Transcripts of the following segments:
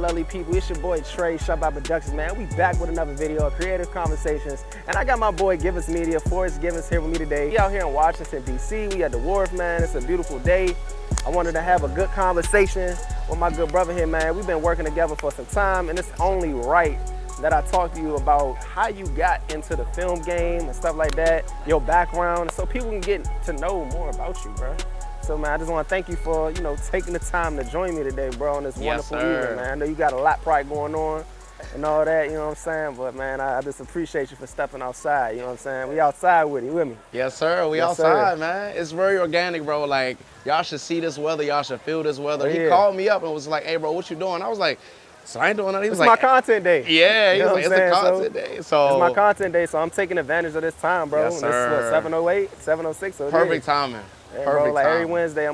lovely people? It's your boy Trey, Shop Out Productions, man. We back with another video of Creative Conversations. And I got my boy Givens Media, Forrest Givens, here with me today. We out here in Washington, D.C. We at the wharf, man. It's a beautiful day. I wanted to have a good conversation with my good brother here, man. We've been working together for some time, and it's only right that I talk to you about how you got into the film game and stuff like that, your background, so people can get to know more about you, bro. So, man, I just want to thank you for, taking the time to join me today, bro, on this wonderful evening, man. I know you got a lot probably going on and all that, you know what I'm saying? But, man, I just appreciate you for stepping outside, you know what I'm saying? We outside with you, with me. Yes, sir. We outside, man. It's very organic, bro. Like, y'all should see this weather. Y'all should feel this weather. He called me up and was like, hey, bro, what you doing? I was like, so I ain't doing nothing. He was like, it's my content day. Yeah, he was like, it's a content day. So it's my content day, so I'm taking advantage of this time, bro. Yes, sir. This is what, 7:08, 7:06. So perfect timing. Yeah, perfect bro, like timing. every Wednesday,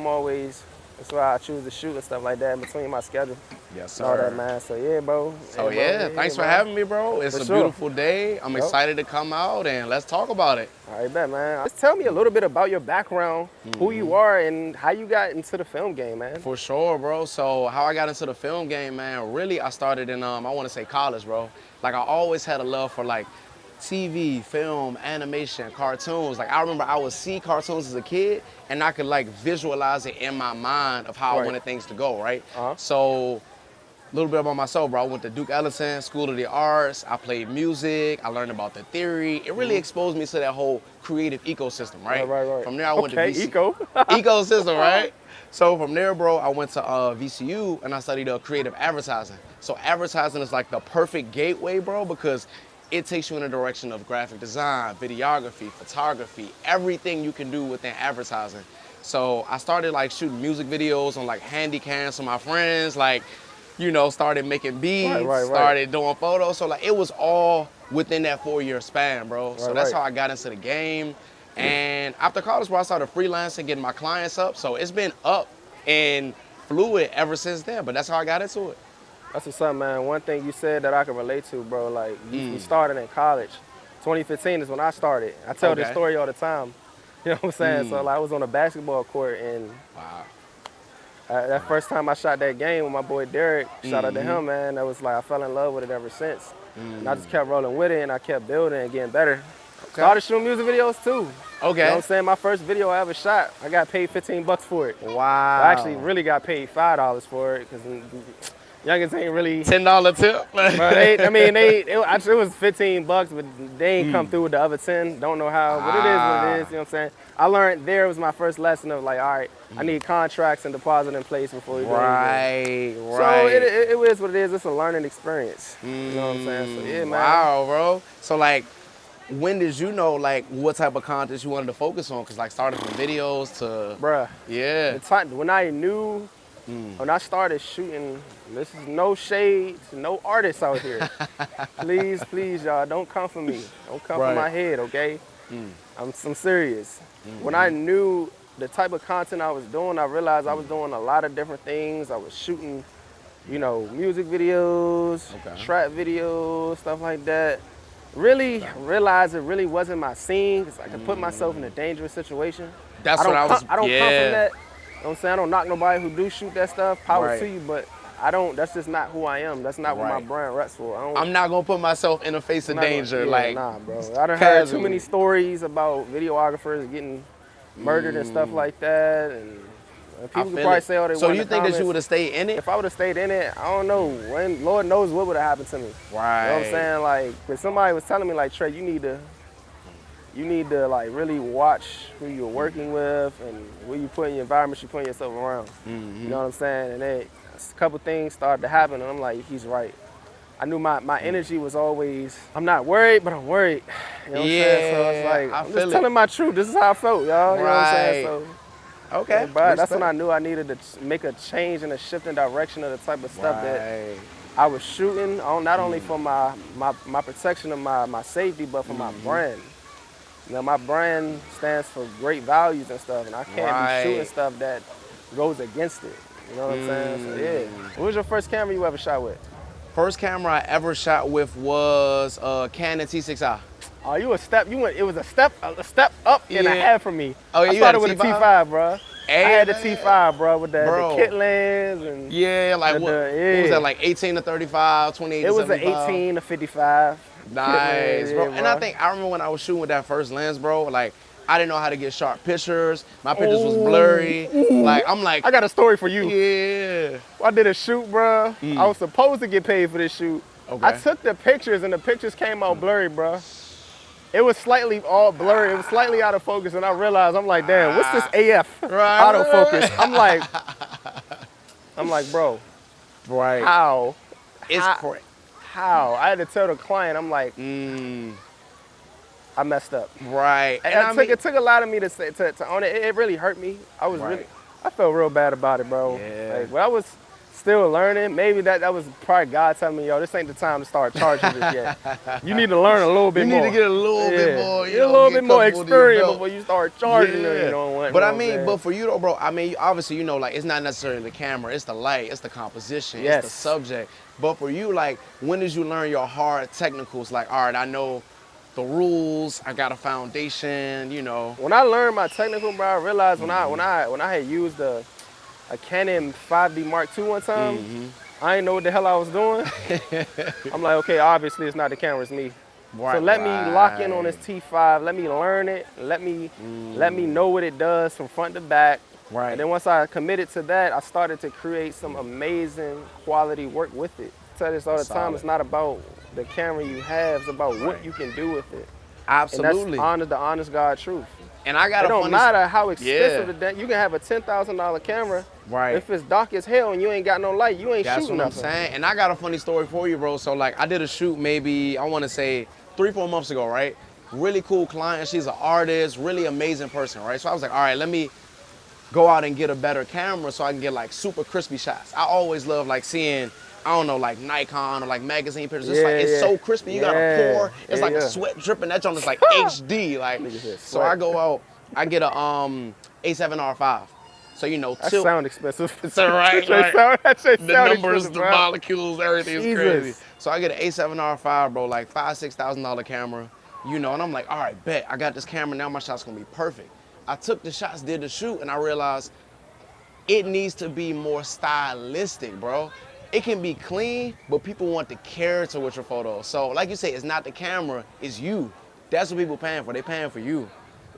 that's why I choose to shoot and stuff like that in between my schedule. Yes, sir. All that, man. So yeah, bro. So yeah, thanks for having me, bro. It's a beautiful day. I'm excited to come out and let's talk about it. All right, bet, man. Just tell me a little bit about your background, who you are, and how you got into the film game, man. For sure, bro. So how I got into the film game, man, really I started in, I want to say college, bro. Like I always had a love for like TV, film, animation, cartoons. Like I remember I would see cartoons as a kid and I could like visualize it in my mind of how I wanted things to go, right? So a little bit about myself, bro. I went to Duke Ellington, School of the Arts. I played music. I learned about the theory. It really exposed me to that whole creative ecosystem, right? Right. From there, I went to VCU. Ecosystem, right? So from there, bro, I went to VCU and I studied creative advertising. So advertising is like the perfect gateway, bro, because it takes you in a direction of graphic design, videography, photography, everything you can do within advertising. So I started like shooting music videos on like handy cams for my friends, like, started making beats, started doing photos. So like it was all within that 4-year span, bro. So that's how I got into the game. And after college, bro, I started freelancing, getting my clients up. So it's been up and fluid ever since then, but that's how I got into it. That's what's up, man. One thing you said that I can relate to, bro, like you started in college. 2015 is when I started. I tell this story all the time. You know what I'm saying? So like I was on a basketball court and that first time I shot that game with my boy Derek, shout out to him, man, that was like I fell in love with it ever since. And I just kept rolling with it and I kept building and getting better. Started shooting music videos too. You know what I'm saying? My first video I ever shot, I got paid $15 for it. Wow. I actually really got paid $5 for it because youngins ain't really $10 tip. But it was $15, but they ain't come through with the other 10. Don't know how, but it is what it is. You know what I'm saying? I learned there was my first lesson of like, all right, I need contracts and deposit in place before we do anything. So it is what it is. It's a learning experience. You know what I'm saying? So yeah, man. Wow, bro. So like, when did you know like what type of content you wanted to focus on? Cause like starting from videos to, bruh. Yeah. When I knew. When I started shooting, this is no shade to no artists out here. Please, y'all, don't come for me. Don't come for my head, okay? I'm serious. When I knew the type of content I was doing, I realized I was doing a lot of different things. I was shooting, music videos, trap videos, stuff like that. Really realized it really wasn't my scene because I could put myself in a dangerous situation. That's what I was. I don't come from that. You know what I'm saying? I don't knock nobody who do shoot that stuff. Power to you, but that's just not who I am. That's not what my brand reps for. I'm not gonna put myself in the face of danger. Nah, bro. I done heard too many stories about videographers getting murdered and stuff like that. And people could probably say all they want. So you think that you would have stayed in it? If I would have stayed in it, I don't know. Lord knows what would have happened to me. Right. You know what I'm saying? Like, but somebody was telling me like, Trey, you need to like really watch who you're working with and where you put in your environment you put yourself around. You know what I'm saying? And then a couple things started to happen and I'm like, he's right. I knew my energy was always, I'm not worried, but I'm worried. You know what I'm saying? So it's like, I'm just telling my truth. This is how I felt, y'all. You know what I'm saying? So, but that's when I knew I needed to make a change and a shift in direction of the type of stuff that I was shooting on, not only for my protection of my safety, but for my brand. My brand stands for great values and stuff, and I can't be shooting stuff that goes against it. You know what I'm saying? So yeah. What was your first camera you ever shot with? First camera I ever shot with was a Canon T6i. Oh, it was a step up and a half from me. Oh, yeah, I started with a T5, bro. had the T5, bro, with the kit lens and yeah, like what was that, like 18 to 35, 28 to 75? It was an 18 to 55. Nice, bro. Yeah, And I remember when I was shooting with that first lens, bro, like I didn't know how to get sharp pictures. My pictures was blurry. Like I'm like, I got a story for you. Yeah. I did a shoot, bro. I was supposed to get paid for this shoot. Okay. I took the pictures and the pictures came out blurry, bro. It was slightly all blurry. It was slightly out of focus, and I realized, I'm like, damn, what's this AF autofocus? I'm like, bro, right. how? It's How? I had to tell the client, I'm like, I messed up. Right. And it took a lot of me to own it. It really hurt me. I felt real bad about it, bro. Yeah. Like, when I was still learning, maybe that was probably God telling me, yo, this ain't the time to start charging this yet. You need to learn a little bit more. You need to get a little bit more, get a little bit more experience before you start charging. But for you though, bro, I mean, obviously, like, it's not necessarily the camera, it's the light, it's the composition, it's the subject. But for you, like, when did you learn your hard technicals? Like, all right, I know the rules, I got a foundation, When I learned my technical, bro, I realized when I had used a Canon 5D Mark II one time, I didn't know what the hell I was doing. I'm like, okay, obviously it's not the camera, it's me. Right, so let me lock in on this T5, let me learn it, let me know what it does from front to back. Right. And then once I committed to that, I started to create some amazing quality work with it. I tell this all the time, it's not about the camera you have, it's about what you can do with it. Absolutely. And that's the honest God truth. And I got it don't matter how expensive you can have a $10,000 camera. Right. If it's dark as hell and you ain't got no light, you ain't shooting nothing. That's what I'm saying. And I got a funny story for you, bro. So like I did a shoot maybe, I want to say 3-4 months ago, right? Really cool client. She's an artist, really amazing person, right? So I was like, all right, let me go out and get a better camera so I can get like super crispy shots. I always love like seeing, I don't know, like Nikon or like magazine pictures. It's so crispy. You gotta pour. It's like a sweat dripping. That joint is like HD. Like, so I go out, I get a A7R5. So that sound expensive. It's all right. The numbers, the molecules, everything is crazy. So I get an A7R5, bro, like $5,000-$6,000 camera. And I'm like, all right, bet I got this camera now. My shot's gonna be perfect. I took the shots, did the shoot, and I realized it needs to be more stylistic, bro. It can be clean, but people want the character with your photos. So like you say, it's not the camera, it's you. That's what people paying for. They paying for you.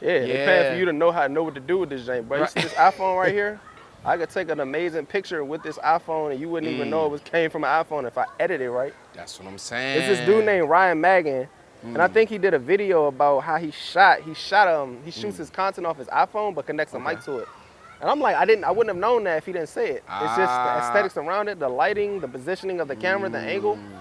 Yeah, they paying for you to know what to do with this thing, bro. You see this iPhone right here? I could take an amazing picture with this iPhone and you wouldn't even know it came from an iPhone if I edited it right. That's what I'm saying. It's this dude named Ryan Magin. And I think he did a video about how he shoots his content off his iPhone but connects a mic to it. And I'm like, I wouldn't have known that if he didn't say it. It's just the aesthetics around it, the lighting, the positioning of the camera, the angle. And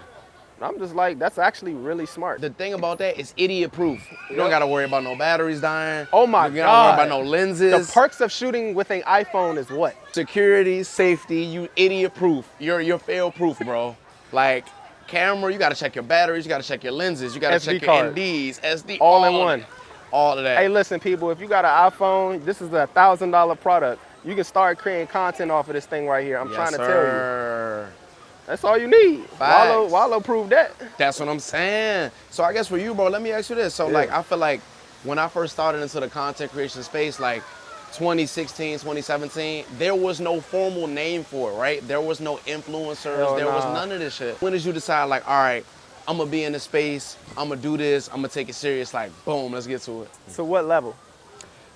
I'm just like, that's actually really smart. The thing about that is idiot proof. You don't gotta worry about no batteries dying. Oh my God. You don't gotta worry about no lenses. The perks of shooting with an iPhone is what? Security, safety, you idiot proof. You're fail proof, bro. Like, camera, you gotta check your batteries, you gotta check your lenses, you gotta check your NDs, SD, all in one. All of that. Hey, listen, people, if you got an iPhone, this is a $1,000 product. You can start creating content off of this thing right here. I'm trying to tell you. That's all you need. Wallow proved that. That's what I'm saying. So I guess for you, bro, let me ask you this. So like, I feel like when I first started into the content creation space, like 2016, 2017, there was no formal name for it, right? There was no influencers. There was none of this shit. When did you decide, like, all right, I'm gonna be in this space, I'm gonna do this, I'm gonna take it serious, like, boom, let's get to it. To what level?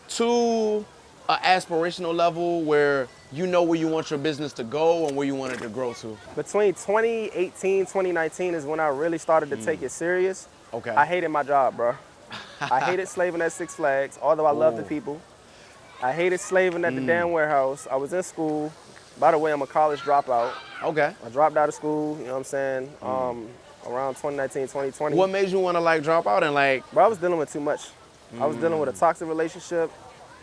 To an aspirational level where you know where you want your business to go and where you want it to grow to. Between 2018, 2019 is when I really started to take it serious. Okay. I hated my job, bro. I hated slaving at Six Flags, although I love the people. I hated slaving at the damn warehouse. I was in school. By the way, I'm a college dropout. Okay. I dropped out of school, you know what I'm saying, around 2019, 2020. What made you want to like drop out and like? Bro, I was dealing with too much. I was dealing with a toxic relationship.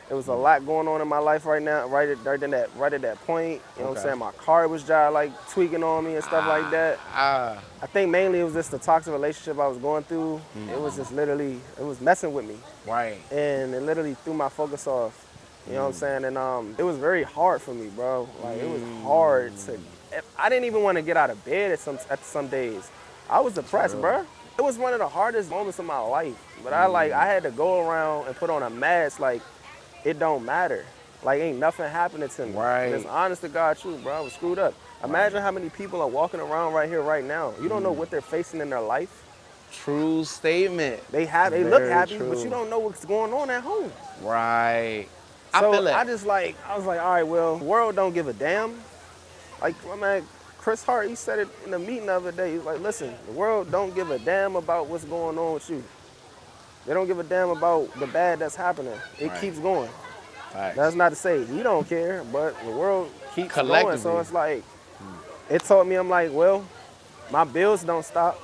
There was a lot going on in my life right now, right at that point. You know what I'm saying? My car was just like tweaking on me and stuff like that. I think mainly it was just the toxic relationship I was going through. It was just literally, it was messing with me. Right. And it literally threw my focus off. You know what I'm saying? And it was very hard for me, bro. Like it was hard to, I didn't even want to get out of bed at some days. I was depressed, bro. It was one of the hardest moments of my life. But I had to go around and put on a mask like, it don't matter. like ain't nothing happening to me. Right. And it's honest to God truth, bro. I was screwed up. Imagine how many people are walking around right here, right now. You don't know what they're facing in their life. True statement. They look Very happy, true. but you don't know what's going on at home. Right. So I feel it. I was like, all right, well, the world don't give a damn. Like, my man, Chris Hart, he said it in a meeting the other day. He was like, listen, the world don't give a damn about what's going on with you. They don't give a damn about the bad that's happening. It Right. keeps going. Facts. That's not to say we don't care, but the world keeps going. Collectively. So it's like, it taught me, I'm like, well, my bills don't stop.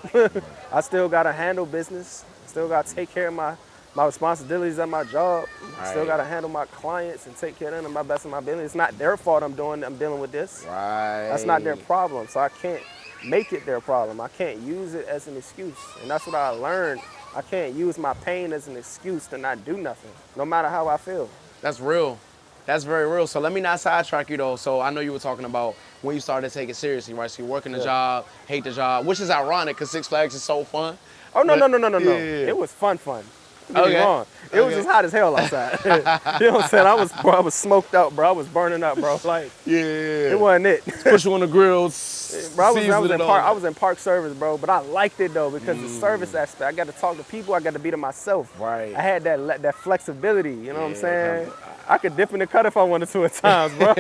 I still got to handle business. Still got to take care of my responsibilities at my job. Still Right. got to handle my clients and take care of them to my best of my ability. It's not their fault I'm dealing with this. Right. That's not their problem. So I can't make it their problem. I can't use it as an excuse. And that's what I learned. I can't use my pain as an excuse to not do nothing, no matter how I feel. That's real. That's very real. So let me not sidetrack you though. So I know you were talking about when you started to take it seriously, right? So you're working the Yeah. job, hate the job, which is ironic because Six Flags is so fun. Oh, no. Yeah. It was fun. Don't get me Okay. wrong. It was just hot as hell outside. You know what I'm saying? I was smoked out, bro. I was burning up, bro. Like, Yeah. it wasn't it. Push you on the grill. Bro, I was in park service, bro, but I liked it though because the service aspect. I got to talk to people. I got to be to myself. Right. I had that flexibility. You know what I'm Yeah, saying? I could dip in the cut if I wanted to at times, bro.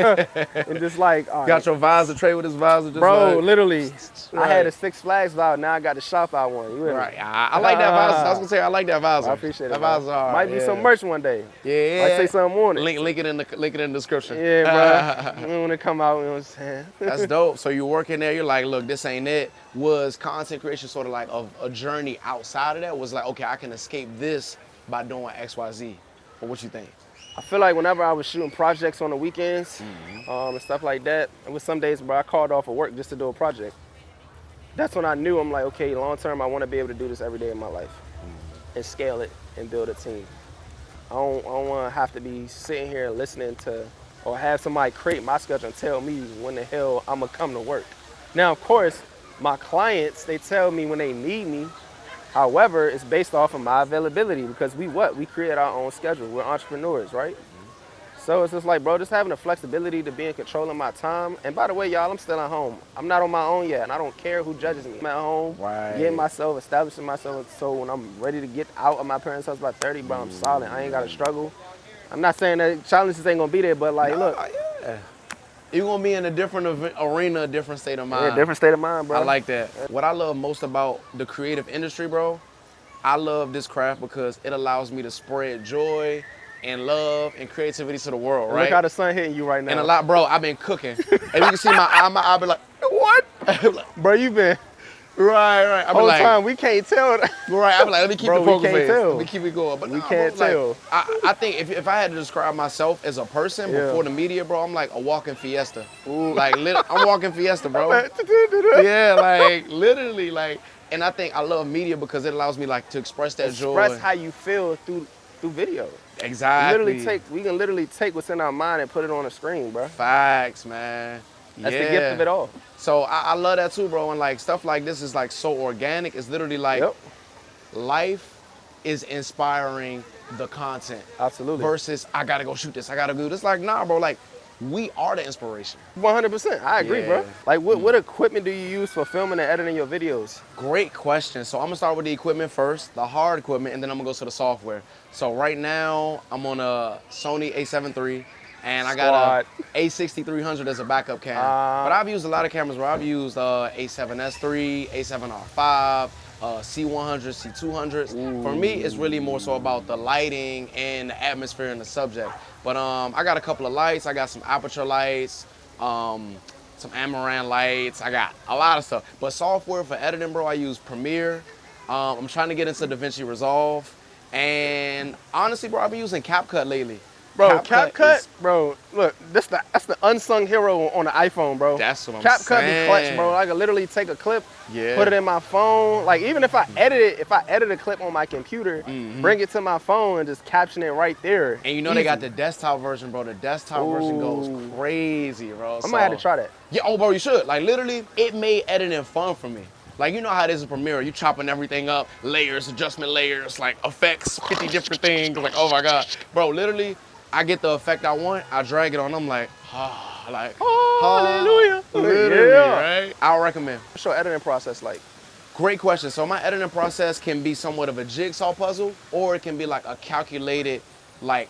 And just like, all right. Got your visor, trade with his visor. Just Bro, like, literally, I had a Right. Six Flags vibe. Now I got the shop out one. You with me? Right. I like that visor. I was gonna say I like that visor. I appreciate it. That bro. visor. Hard. Might be some merch one day. Yeah. Might say something on it. Link it in the description. Yeah, bro. When it come out, you know what I'm saying? That's dope. So you work in there, you're like, look, this ain't it. Was content creation sort of like a journey outside of that? Was like, okay, I can escape this by doing XYZ. Or what you think? I feel like whenever I was shooting projects on the weekends and stuff like that, it was some days, bro, I called off of work just to do a project. That's when I knew I'm like, okay, long term, I want to be able to do this every day of my life and scale it and build a team. I don't want to have to be sitting here listening to or have somebody create my schedule and tell me when the hell I'm going to come to work. Now, of course, my clients, they tell me when they need me. However, it's based off of my availability because we create our own schedule. We're entrepreneurs, right? So it's just like, bro, just having the flexibility to be in control of my time. And by the way, y'all, I'm still at home. I'm not on my own yet, and I don't care who judges me. I'm at home, Right. getting myself, establishing myself. So when I'm ready to get out of my parents' house by 30, bro, I'm solid. I ain't got to struggle. I'm not saying that challenges ain't gonna be there, but like, look, Yeah. You're gonna be in a different arena, a different state of mind. yeah, different state of mind, bro. I like that. What I love most about the creative industry, bro, I love this craft because it allows me to spread joy and love and creativity to the world, right? Look how the sun hitting you right now. And a lot, bro, I've been cooking. And you can see my eye be like, what? Bro, you been right. I be whole like, time we can't tell. right. I be like, let me keep Bro, the we poker can't face. tell. Let me keep it going. But We nah, can't bro, tell. Like, I think if I had to describe myself as a person Yeah. before the media, bro, I'm like a walking fiesta. Like, I'm walking fiesta, bro. Yeah, like literally, like, and I think I love media because it allows me like to express that joy. Express how you feel through video. Exactly. We can literally take what's in our mind and put it on a screen, bro. Facts, man. That's the gift of it all. So I love that too, bro. And like stuff like this is like so organic. It's literally like Yep. life is inspiring the content. Absolutely. Versus I gotta go shoot this. I gotta do this. Like nah, bro. Like we are the inspiration. 100%. I agree, Yeah. bro. Like, what equipment do you use for filming and editing your videos? Great question. So I'm gonna start with the equipment first, the hard equipment, and then I'm gonna go to the software. So right now I'm on a Sony A7 III, and I got a A6300 as a backup cam. But I've used a lot of cameras where I've used A7S III, A7R5, C100, C200s. For me, it's really more so about the lighting and the atmosphere and the subject. But I got a couple of lights. I got some aperture lights, some Amaran lights. I got a lot of stuff. But software for editing, bro, I use Premiere. I'm trying to get into DaVinci Resolve. And honestly, bro, I've been using CapCut lately. Bro, CapCut, is- bro, look, that's the unsung hero on the iPhone, bro. That's what I'm CapCut saying. be clutch, bro. I could literally take a clip, Yeah. put it in my phone. Like, even if I edit a clip on my computer, bring it to my phone and just caption it right there. And you know they got the desktop version, bro. The desktop version goes crazy, bro. I might have to try that. Yeah, oh, bro, you should. Like, literally, it made editing fun for me. Like, you know how it is in Premiere. You chopping everything up, layers, adjustment layers, like effects, 50 different things. Like, oh my God. Bro, literally, I get the effect I want, I drag it on them like, like, Hallelujah. literally, Yeah. right? I'll recommend. What's your editing process like? Great question. So my editing process can be somewhat of a jigsaw puzzle, or it can be like a calculated, like,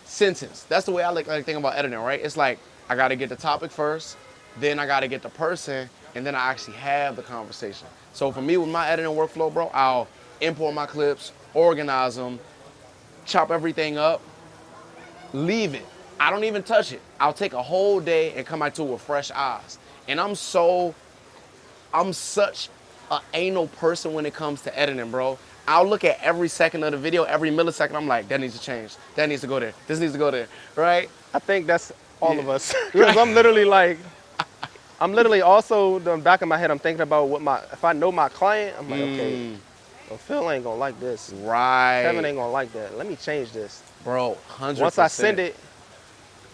sentence. That's the way I like think about editing, right? It's like I gotta get the topic first, then I gotta get the person, and then I actually have the conversation. So for me, with my editing workflow, bro, I'll import my clips, organize them, chop everything up, leave it. I don't even touch it. I'll take a whole day and come back to it with fresh eyes. And I'm such an anal person when it comes to editing, bro. I'll look at every second of the video, every millisecond. I'm like, that needs to change. That needs to go there. This needs to go there, right? I think that's all of us. Because I'm literally like, also, in the back of my head, I'm thinking about if I know my client, I'm like, okay, well, Phil ain't gonna like this. Right. Kevin ain't gonna like that. Let me change this. Bro, 100%. Once I send it,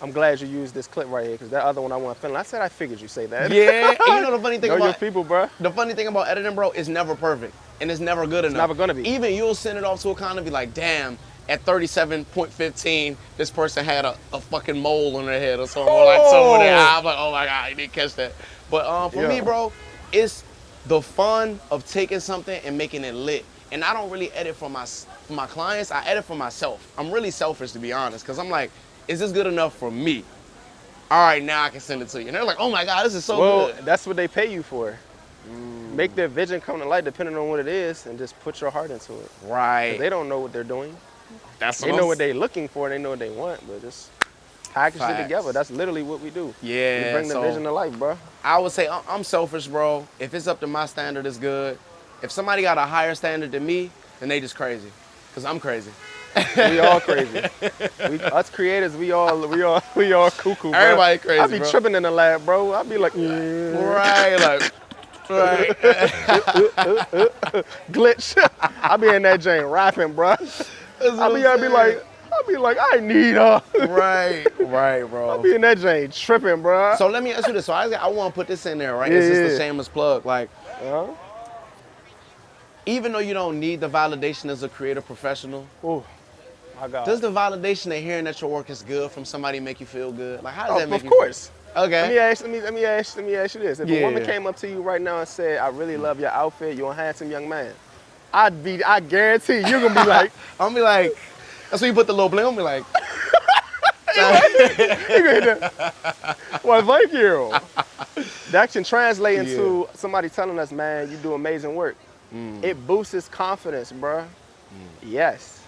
I'm glad you used this clip right here, because that other one I want Phil. I said I figured you say that. Yeah, and you know the funny thing know about your people, bro. The funny thing about editing, bro, is never perfect. And it's never good enough. It's never gonna be. Even you'll send it off to a client and be like, damn, at 37.15, this person had a fucking mole on their head or something. Or like something in their eye. I'm like, oh my God, you didn't catch that. But for me, bro, it's the fun of taking something and making it lit. And I don't really edit for my clients. I edit for myself. I'm really selfish, to be honest, because I'm like, is this good enough for me? All right, now I can send it to you. And they're like, oh my God, this is so good. Well, that's what they pay you for. Make their vision come to light depending on what it is, and just put your heart into it. Right. They don't know what they're doing. They know what they're looking for, they know what they want, but just package Facts. it together. That's literally what we do. Yeah. We bring the vision to life, bro. I would say I'm selfish, bro. If it's up to my standard, it's good. If somebody got a higher standard than me, then they just crazy. Because I'm crazy. We all crazy. Us creators, we all cuckoo, bro. Everybody crazy, I be bro. tripping in the lab, bro. I be like, yeah. Right, like, right. Glitch. I be in that Jane rapping, bro. I be like, I need her. Right, bro. I be in that Jane tripping, bro. So let me ask you this. So I want to put this in there, right? Yeah, It's just a shameless plug. Like, Uh-huh. even though you don't need the validation as a creative professional, Ooh, my God. does the validation of hearing that your work is good from somebody make you feel good? Like, how does that make you Of course. feel? Okay. Let me ask you this. If a woman came up to you right now and said, I really love your outfit, you're a handsome young man, I guarantee you're gonna be like, I'm gonna be like, that's when you put the little bling on me like, well, thank you. That can translate into somebody telling us, man, you do amazing work. It boosts his confidence, bro. Yes.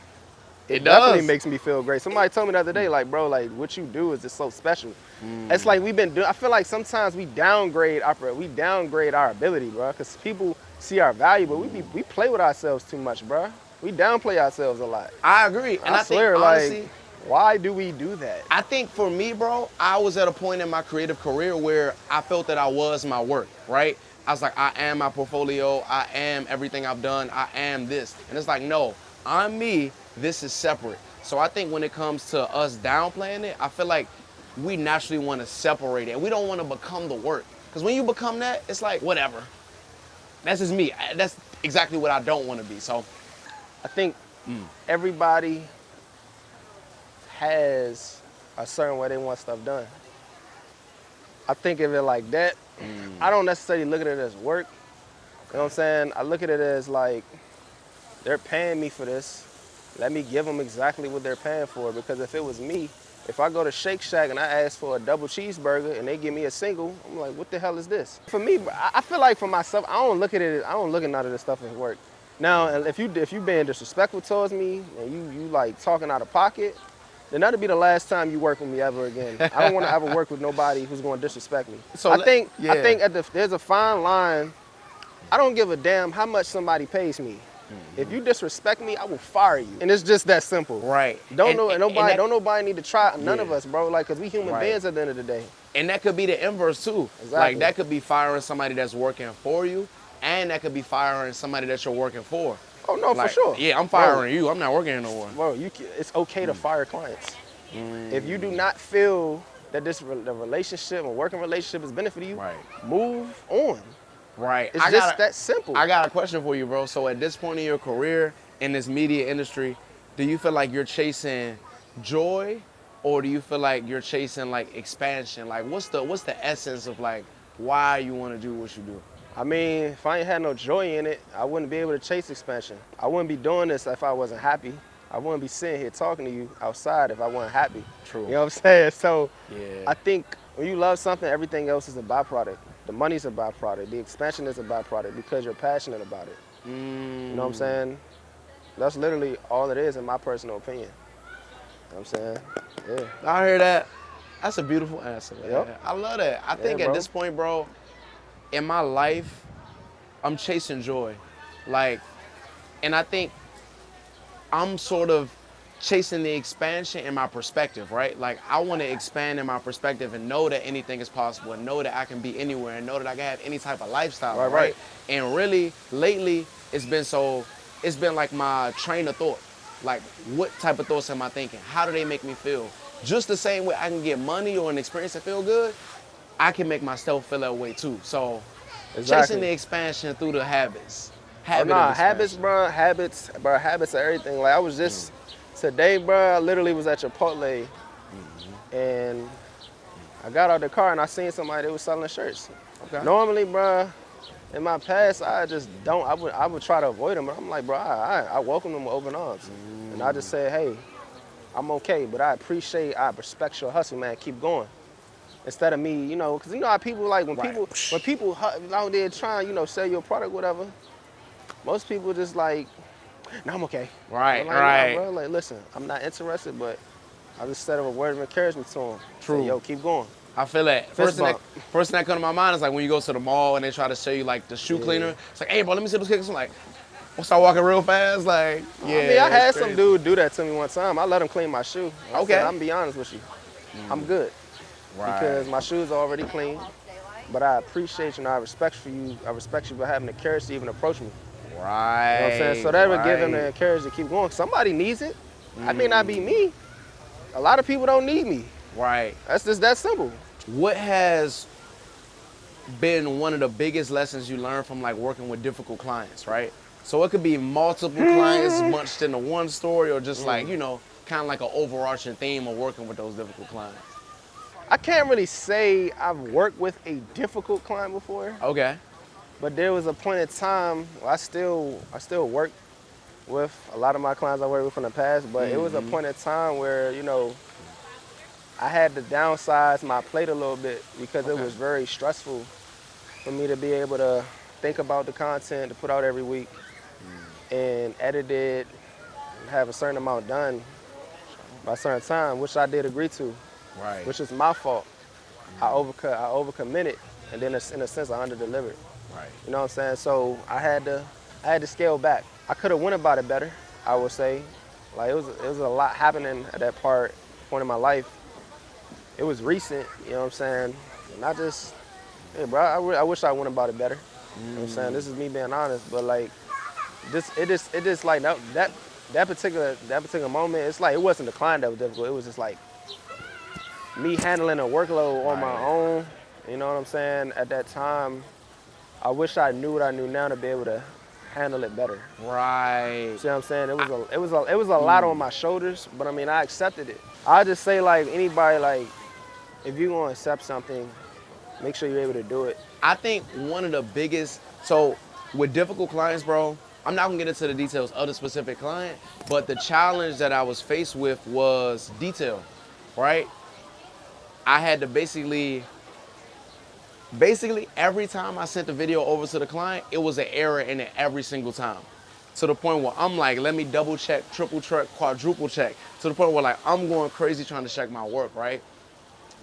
It definitely makes me feel great. Somebody told me the other day, like, bro, like, what you do is just so special. It's like we've been doing, I feel like sometimes we downgrade our ability, bro, because people see our value, but we play with ourselves too much, bro. We downplay ourselves a lot. I agree. And I swear, think, honestly, like, why do we do that? I think for me, bro, I was at a point in my creative career where I felt that I was my work, right? I was like, I am my portfolio. I am everything I've done. I am this. And it's like, no, I'm me. This is separate. So I think when it comes to us downplaying it, I feel like we naturally want to separate it. We don't want to become the work. Because when you become that, it's like, whatever. That's just me. That's exactly what I don't want to be. So I think everybody has a certain way they want stuff done. I think of it like that. I don't necessarily look at it as work. You know what I'm saying? I look at it as like, they're paying me for this. Let me give them exactly what they're paying for. Because if it was me, if I go to Shake Shack and I ask for a double cheeseburger and they give me a single, I'm like, what the hell is this? For me, I feel like for myself, I don't look at none of this stuff as work. Now, if you being disrespectful towards me and you like talking out of pocket, then that'll be the last time you work with me ever again. I don't want to ever work with nobody who's going to disrespect me. So I think there's a fine line. I don't give a damn how much somebody pays me. If you disrespect me, I will fire you. And it's just that simple. right. Don't nobody need to try, none of us, bro, like, because we human beings at the end of the day. And that could be the inverse too. Exactly. Like that could be firing somebody that's working for you, and that could be firing somebody that you're working for. Oh, no, Like, for sure. Yeah, I'm firing you. I'm not working here no more. Bro, it's okay to fire clients. If you do not feel that the relationship, a working relationship is benefiting you, move on. Right. It's just that simple. I got a question for you, bro. So at this point in your career in this media industry, do you feel like you're chasing joy, or do you feel like you're chasing like expansion? Like what's the essence of like why you want to do what you do? I mean, if I ain't had no joy in it, I wouldn't be able to chase expansion. I wouldn't be doing this if I wasn't happy. I wouldn't be sitting here talking to you outside if I wasn't happy. True. You know what I'm saying? So Yeah. I think when you love something, everything else is a byproduct. The money's a byproduct. The expansion is a byproduct because you're passionate about it. You know what I'm saying? That's literally all it is in my personal opinion. You know what I'm saying? Yeah. I hear that. That's a beautiful answer. Man. Yep. I love that. I think at bro. this point, bro, in my life, I'm chasing joy. Like, and I think I'm sort of chasing the expansion in my perspective, right? Like, I want to expand in my perspective and know that anything is possible and know that I can be anywhere and know that I can have any type of lifestyle, right? And really, lately, it's been like my train of thought. Like, what type of thoughts am I thinking? How do they make me feel? Just the same way I can get money or an experience that feel good, I can make myself feel that way too. So, chasing the expansion through the habits. Habits, bro. Habits are everything. Like I was just today, bro. I literally was at Chipotle, and I got out of the car and I seen somebody that was selling shirts. Okay. Normally, bro, in my past, I just don't. I would try to avoid them. But I'm like, bro, I welcome them with open arms, and I just say, hey, I'm okay, but I respect your hustle, man. Keep going. Instead of me, you know, because you know how people like when people out there trying, you know, sell your product, whatever. Most people just like, no, I'm okay. Right, like, right. Nah, bro, like, listen, I'm not interested, but I just said a word of encouragement to him. True. Say, yo, keep going. I feel that. First thing that comes to my mind is like when you go to the mall and they try to show you like the shoe cleaner. It's like, hey, bro, let me see those kicks. I'm like, I'll start walking real fast. Like, yeah. I mean, I had some dude do that to me one time. I let him clean my shoe. Okay. I'm gonna be honest with you. I'm good. Right. Because my shoes are already clean. But I appreciate you and I respect you for having the courage to even approach me. Right. You know what I'm saying? So that would give him the courage to keep going. Somebody needs it. That may not be me. A lot of people don't need me. Right. That's just that simple. What has been one of the biggest lessons you learned from like working with difficult clients, right? So it could be multiple clients bunched into one story or just like, you know, kind of like an overarching theme of working with those difficult clients. I can't really say I've worked with a difficult client before. Okay. But there was a point in time, I still work with a lot of my clients I worked with in the past, but it was a point in time where, you know, I had to downsize my plate a little bit because it was very stressful for me to be able to think about the content to put out every week and edit it, and have a certain amount done by a certain time, which I did agree to, Right. which is my fault. I overcommitted, and then in a sense I underdelivered. Right. You know what I'm saying? So I had to scale back. I could have went about it better, I would say. Like it was a lot happening at that point in my life. It was recent, you know what I'm saying? And I just, hey bro, I wish I went about it better. You know what I'm saying? This is me being honest, but like it just like that particular moment, it's like it wasn't the client that was difficult. It was just like me handling a workload on my own. You know what I'm saying? At that time, I wish I knew what I knew now to be able to handle it better. Right. See what I'm saying? It was a lot on my shoulders, but I mean I accepted it. I just say like anybody like if you're gonna accept something, make sure you're able to do it. I think one of the biggest, so with difficult clients, bro, I'm not gonna get into the details of the specific client, but the challenge that I was faced with was detail, right? I had to basically every time I sent the video over to the client, it was an error in it every single time. To the point where I'm like, let me double check, triple check, quadruple check. To the point where like I'm going crazy trying to check my work, right?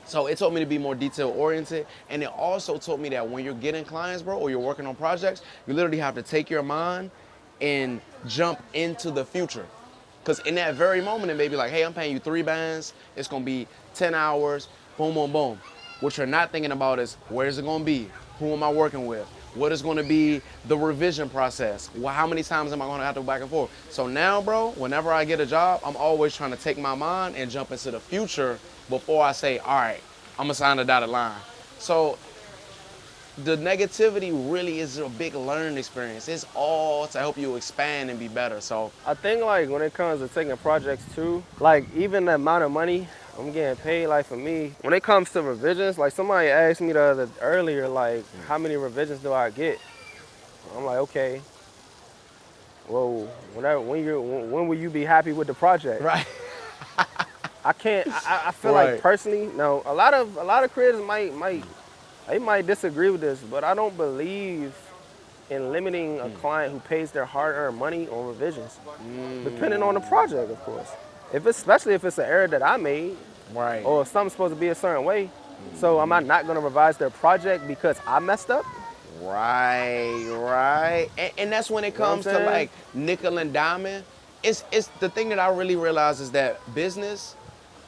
So it taught me to be more detail oriented. And it also taught me that when you're getting clients, bro, or you're working on projects, you literally have to take your mind and jump into the future. Because in that very moment, it may be like, hey, I'm paying you 3 bands. It's going to be 10 hours, boom, boom, boom. What you're not thinking about is where's it going to be? Who am I working with? What is going to be the revision process? Well, how many times am I going to have to go back and forth? So now, bro, whenever I get a job, I'm always trying to take my mind and jump into the future before I say, all right, I'm going to sign the dotted line. So the negativity really is a big learning experience. It's all to help you expand and be better. So I think like when it comes to taking projects too, like even the amount of money I'm getting paid, like for me, when it comes to revisions, like somebody asked me earlier, like how many revisions do I get? I'm like, okay, well, when will you be happy with the project? right, I can't. I feel right. like personally, no. A lot of creators might disagree with this, but I don't believe in limiting a client who pays their hard-earned money on revisions, depending on the project, of course. Especially if it's an error that I made, Right. or if something's supposed to be a certain way, so am I not going to revise their project because I messed up? Right. And that's when it You know what I'm comes to saying? like nickel and diamond. It's the thing that I really realize is that business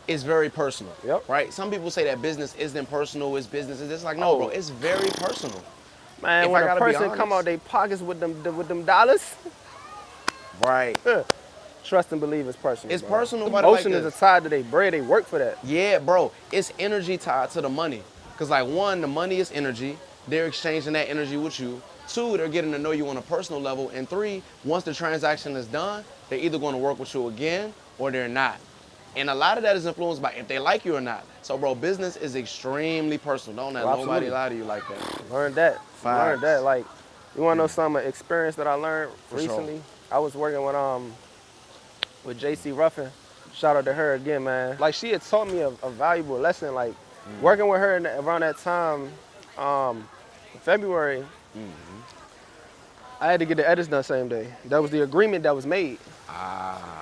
is very personal. Yep. Right? Some people say that business isn't personal, it's business. It's like, no, bro, it's very personal. Man, If when I a gotta be person come honest. out their pockets with them dollars, Right. trust and believe it's personal. It's bro. personal, but like Emotion is this. tied to their bread. They work for that. Yeah, bro, it's energy tied to the money. Cause like one, the money is energy. They're exchanging that energy with you. Two, they're getting to know you on a personal level. And three, once the transaction is done, they're either going to work with you again or they're not. And a lot of that is influenced by if they like you or not. So, bro, business is extremely personal. Don't let Well, nobody absolutely. lie to you like that. Learned that. Learned Facts. that. Like, you want to know some experience that I learned For sure. recently? I was working with JC Ruffin. Shout out to her again, man. Like, she had taught me a valuable lesson. Like, working with her around that time, in February, I had to get the edits done same day. That was the agreement that was made.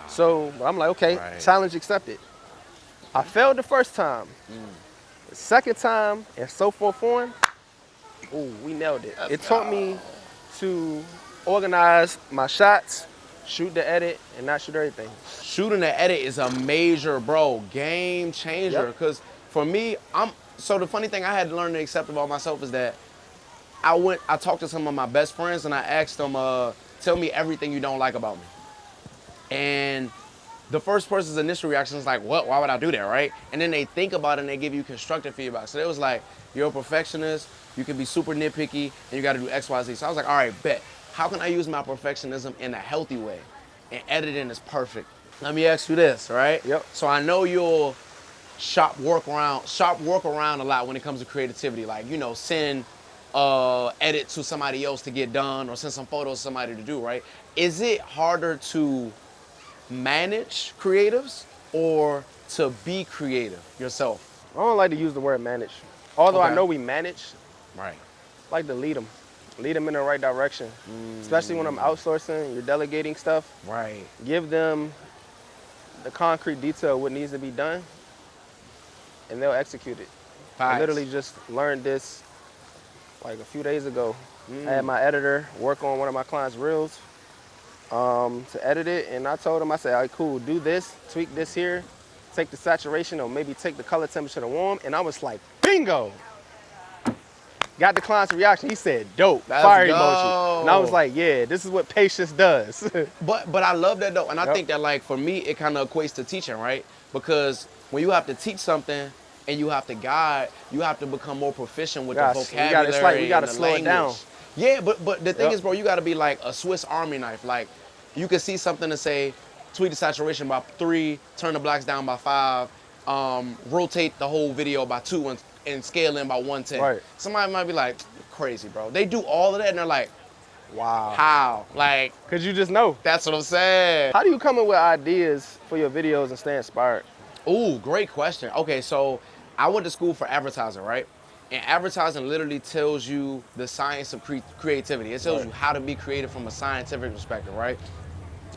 So I'm like, okay, Right. challenge accepted. I failed the first time. The second time, and so forth on, ooh, we nailed it. It taught me to organize my shots, shoot the edit, and not shoot everything. Shooting the edit is a major, bro, game changer. Yep. Cause for me, so the funny thing I had to learn to accept about myself is that I talked to some of my best friends and I asked them, tell me everything you don't like about me. And the first person's initial reaction is like, what? Why would I do that, right? And then they think about it and they give you constructive feedback. So it was like, you're a perfectionist, you can be super nitpicky, and you gotta do X, Y, Z. So I was like, all right, bet. How can I use my perfectionism in a healthy way? And editing is perfect. Let me ask you this, right? Yep. So I know you'll shop work around a lot when it comes to creativity. Like, send edit to somebody else to get done or send some photos to somebody to do, right? Is it harder to manage creatives or to be creative yourself? I don't like to use the word manage. Although I Okay. know we manage, Right. I like to lead them in the right direction. Especially when I'm outsourcing, you're delegating stuff. Right. Give them the concrete detail of what needs to be done, and they'll execute it. I Facts. literally just learned this like a few days ago. I had my editor work on one of my clients' reels to edit it, and I told him, I said, all right, cool, do this, tweak this here, take the saturation or maybe take the color temperature to warm, and I was like, bingo! Got the client's reaction. He said, dope, Let's fire go. emoji. And I was like, yeah, this is what patience does. But I love that though, and I Yep. think that like for me it kind of equates to teaching, right? Because when you have to teach something and you have to guide, you have to become more proficient with the Yes, vocabulary. it's like we gotta and the slow it down. language. Yeah, but the thing Yep. is, bro, you gotta be like a Swiss Army knife. Like you can see something to say, tweak the saturation by 3, turn the blacks down by 5, rotate the whole video by 2 and scale in by 110. Right. Somebody might be like, crazy, bro. They do all of that and they're like, Wow. how? Like, Because you just know. that's what I'm saying. How do you come up with ideas for your videos and stay inspired? Ooh, great question. Okay, so I went to school for advertising, right? And advertising literally tells you the science of creativity. It tells Right. you how to be creative from a scientific perspective, right?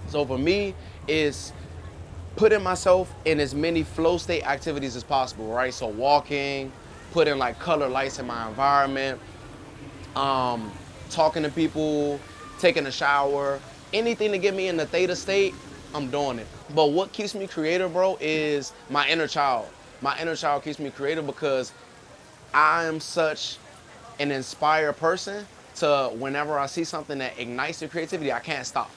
So for me, it's putting myself in as many flow state activities as possible, right? So walking, putting like color lights in my environment, talking to people, taking a shower, anything to get me in the theta state, I'm doing it. But what keeps me creative, bro, is my inner child. My inner child keeps me creative because I am such an inspired person to whenever I see something that ignites the creativity, I can't stop.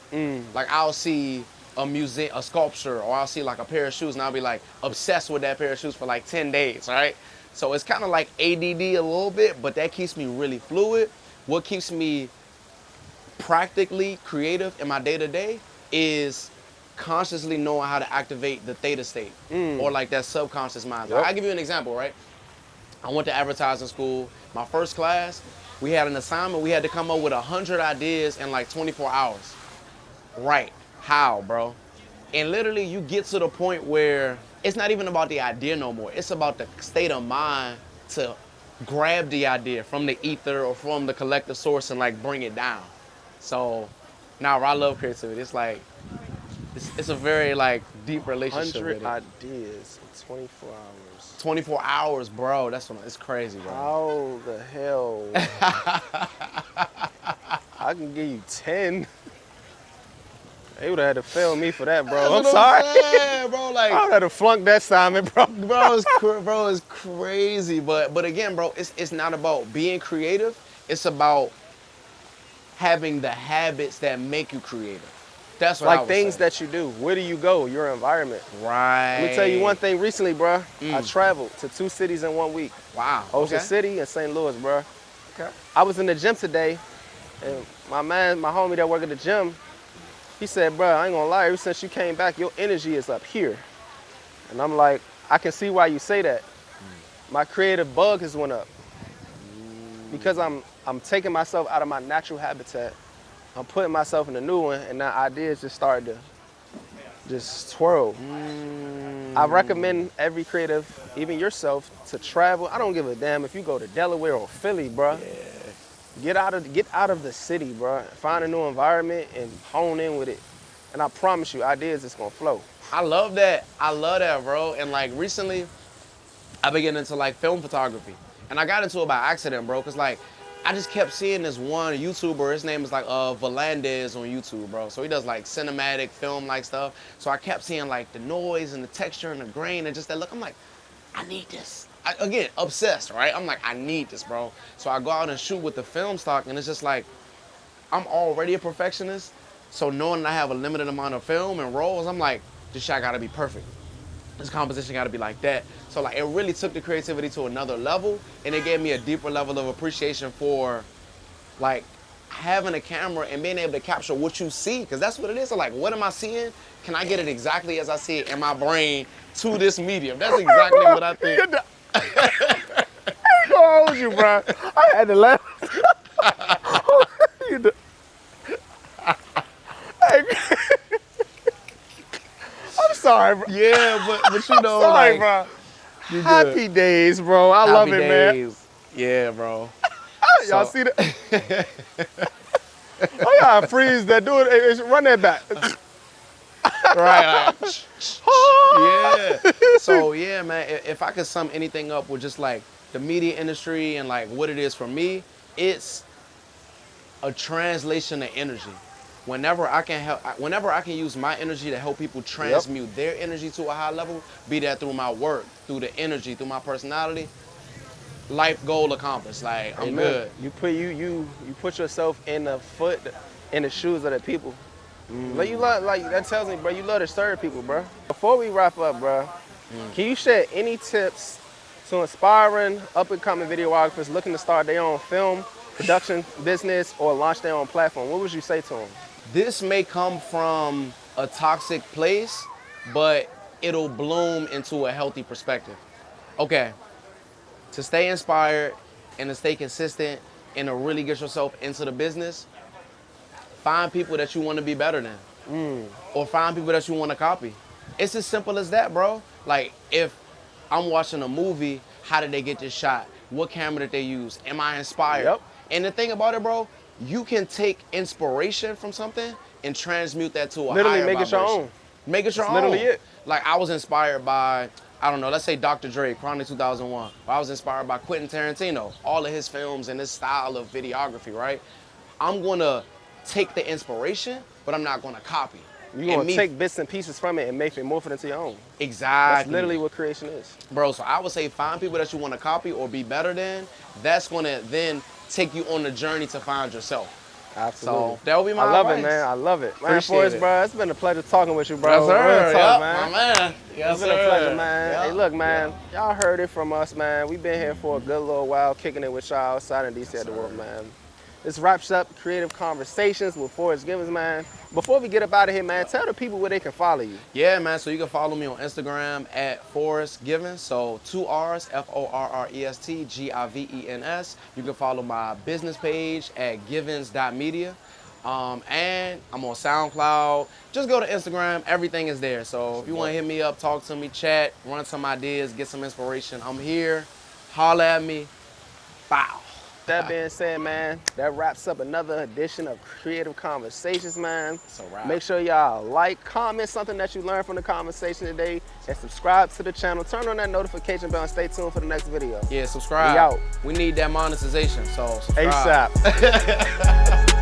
Like I'll see a sculpture, or I'll see like a pair of shoes and I'll be like obsessed with that pair of shoes for like 10 days, right? So it's kind of like ADD a little bit, but that keeps me really fluid. What keeps me practically creative in my day-to-day is consciously knowing how to activate the theta state or like that subconscious mind. Yep. I'll give you an example, right? I went to advertising school. My first class, we had an assignment. We had to come up with 100 ideas in like 24 hours. Right. How, bro? And literally you get to the point where it's not even about the idea no more. It's about the state of mind to grab the idea from the ether or from the collective source and like bring it down. So now I love creativity. It's like, it's a very like deep relationship with 100 it. ideas in 24 hours. 24 hours, bro. It's crazy, bro. How the hell? I can give you 10. They would have had to fail me for that, bro. That's I'm what sorry. saying, bro. Like, I would have to flunk that assignment, bro. bro, it's crazy. But again, bro, it's not about being creative. It's about having the habits that make you creative. That's what I Like would things say. that you do. Where do you go? Your environment. Right. Let me tell you one thing recently, bro. I traveled to 2 cities in 1 week. Wow. Ocean Okay. City and St. Louis, bro. Okay. I was in the gym today, and my homie that work at the gym, he said, bro, I ain't gonna lie, ever since you came back, your energy is up here. And I'm like, I can see why you say that. My creative bug has went up. Because I'm taking myself out of my natural habitat. I'm putting myself in a new one, and now ideas just started to just twirl. I recommend every creative, even yourself, to travel. I don't give a damn if you go to Delaware or Philly, bro. Get out of the city, bro. Find a new environment and hone in with it. And I promise you, ideas is gonna flow. I love that. I love that, bro. And like recently, I've been getting into like film photography. And I got into it by accident, bro. Cause like, I just kept seeing this one YouTuber, his name is like Valandez on YouTube, bro. So he does like cinematic film like stuff. So I kept seeing like the noise and the texture and the grain and just that look. I'm like, I need this. Again, obsessed, right? I'm like, I need this, bro. So I go out and shoot with the film stock and it's just like, I'm already a perfectionist. So knowing I have a limited amount of film and rolls, I'm like, this shot gotta be perfect. This composition gotta be like that. So like, it really took the creativity to another level and it gave me a deeper level of appreciation for like having a camera and being able to capture what you see, because that's what it is. So like, what am I seeing? Can I get it exactly as I see it in my brain to this medium? That's exactly what I think. I ain't gonna hold you, bro. I had to laugh. I'm sorry, bro. Yeah, but you know, Sorry, like, bro. you good. Happy days, bro. I love it, Happy man. days. Yeah, bro. Y'all see that? Oh, y'all freeze that. Do it. Run that back. Right. Like, yeah. So yeah, man. If I could sum anything up with just like the media industry and like what it is for me, it's a translation of energy. Whenever I can use my energy to help people transmute their energy to a high level, be that through my work, through the energy, through my personality, life goal accomplished. Like, I'm good. You put yourself in the shoes of the people. Like you love, like that tells me, bro, you love to serve people, bro. Before we wrap up, bro, can you share any tips to inspiring up-and-coming videographers looking to start their own film production business or launch their own platform? What would you say to them? This may come from a toxic place, but it'll bloom into a healthy perspective. Okay, to stay inspired and to stay consistent and to really get yourself into the business, find people that you want to be better than. Or find people that you want to copy. It's as simple as that, bro. Like, if I'm watching a movie, how did they get this shot? What camera did they use? Am I inspired? Yep. And the thing about it, bro, you can take inspiration from something and transmute that to a Literally higher make it your vibration. own. Make it your own. Literally it. Like, I was inspired by, I don't know, let's say Dr. Dre, Chronic 2001. Or I was inspired by Quentin Tarantino, all of his films and his style of videography, right? I'm gonna take the inspiration, but I'm not gonna copy. You're going to take bits and pieces from it and make it morph it into your own. Exactly. That's literally what creation is. Bro, so I would say find people that you want to copy or be better than. That's going to then take you on the journey to find yourself. Absolutely. So that will be my I love advice. it, man. I love it. Man, Appreciate Forrest, it. bro, it's been a pleasure talking with you, bro. Yes, sir. Real talk, Yep, man. my man. Yes, It's been a pleasure, man. Yep. Hey, look, man, Yep. y'all heard it from us, man. We've been here for a good little while, kicking it with y'all outside in DC at the Wolf, man. This wraps up Creative Conversations with Forrest Givens, man. Before we get up out of here, man, tell the people where they can follow you. Yeah, man. So you can follow me on Instagram at Forrest Givens. So 2 R's, Forrest Givens. You can follow my business page at givens.media. And I'm on SoundCloud. Just go to Instagram. Everything is there. So if you want to hit me up, talk to me, chat, run some ideas, get some inspiration, I'm here. Holla at me. Bow. That being said, man, that wraps up another edition of Creative Conversations, man. It's a wrap. Make sure y'all like, comment something that you learned from the conversation today, and subscribe to the channel. Turn on that notification bell and stay tuned for the next video. Yeah, subscribe. We out. We need that monetization, so subscribe. ASAP.